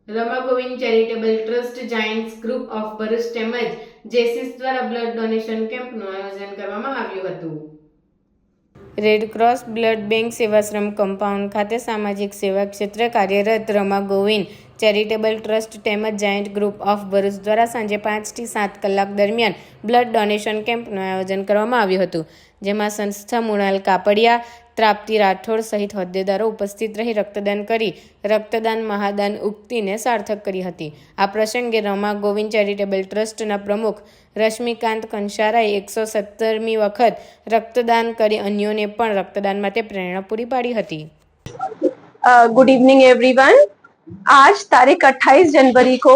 Rama Govind charitable trust Giants group of Bharuch તેમજ જેસીસ દ્વારા blood donation કેમ્પનું આયોજન કરવામાં આવ્યું હતું. રેડક્રોસ બ્લડ બેંક સેવાશ્રમ કમ્પાઉન્ડ ખાતે સામાજિક સેવા ક્ષેત્રે કાર્યરત રમા ગોવિંદ ચેરિટેબલ ટ્રસ્ટ તેમજ જાયન્ટ ગ્રુપ ઓફ ભરૂચ દ્વારા સાંજે 5 થી 7 કલાક દરમિયાન બ્લડ ડોનેશન કેમ્પનું આયોજન કરવામાં આવ્યું હતું, જેમાં સંસ્થા મૃણાલ કાપડિયા, ત્રાપ્તિ રાઠોડ સહિત હોદ્દેદારો ઉપસ્થિત રહી રક્તદાન કરી રક્તદાન મહાદાન ઉક્તિને સાર્થક કરી હતી. આ પ્રસંગે રમા ગોવિંદ ચેરિટેબલ ટ્રસ્ટના પ્રમુખ રશ્મિકાંત કંસારાએ 117મી વખત રક્તદાન કરી અન્યોને પણ રક્તદાન માટે પ્રેરણા પૂરી પાડી હતી. Good evening everyone. आज तारीख 28 जनवरी को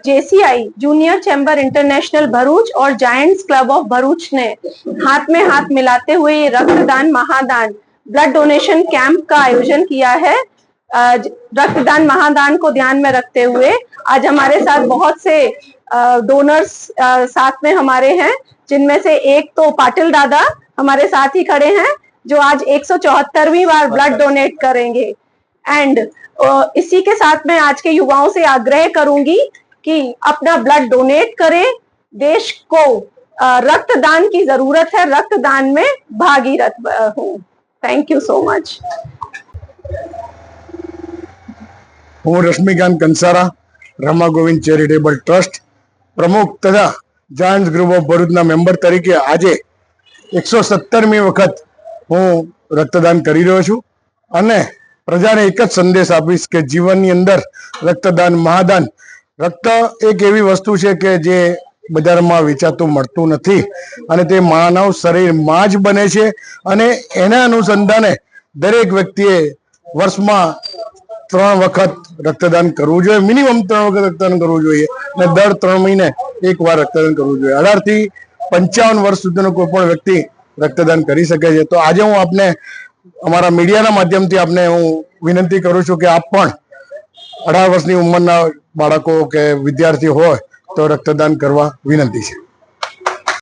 JCI junior chamber international Bharuch और जायंट्स क्लब ऑफ भरूच ने हाथ में हाथ मिलाते हुए ये रक्तदान महादान ब्लड डोनेशन कैंप का आयोजन किया है। रक्तदान महादान को ध्यान में रखते हुए आज हमारे साथ बहुत से डोनर्स साथ में हमारे हैं, जिनमें से एक तो पाटिल दादा हमारे साथ ही खड़े हैं जो आज 174वीं बार ब्लड डोनेट करेंगे। एंड इसी के साथ मैं आज के युवाओं से आग्रह करूंगी कि अपना ब्लड डोनेट करें। देश को रक्तदान की जरूरत है, रक्तदान में भागीरथ हूँ। Thank you so much. હું રશ્મિકાંત કંસારા, રમા ગોવિંદ ચેરિટેબલ ટ્રસ્ટ પ્રમુખ તથા જાયન્ટ્સ ગ્રુપ ઓફ ભરૂચના મેમ્બર તરીકે આજે 117મી વખત હું રક્તદાન કરી રહ્યો છું અને પ્રજાને એક જ સંદેશ આપીશ કે જીવનની અંદર રક્તદાન મહાદાન, રક્ત એક એવી વસ્તુ છે કે જે બજારમાં વેચાતું મળતું નથી અને તે માનવ શરીરમાં જ બને છે અને એના અનુસંધાને દરેક વ્યક્તિએ વર્ષમાં 3 વખત રક્તદાન કરવું જોઈએ, મિનિમમ 3 વખત રક્તદાન કરવું જોઈએ અને દર 3 મહિને એકવાર રક્તદાન કરવું જોઈએ. 18 થી 55 વર્ષ સુધીનો કોઈ પણ વ્યક્તિ રક્તદાન કરી શકે છે. તો આજે હું આપને અમારા મીડિયાના માધ્યમથી આપને હું વિનંતી કરું છું કે આપ પણ 18 વર્ષની ઉંમરના બાળકો કે વિદ્યાર્થી હોય તો રક્તદાન કરવા વિનંતી છે.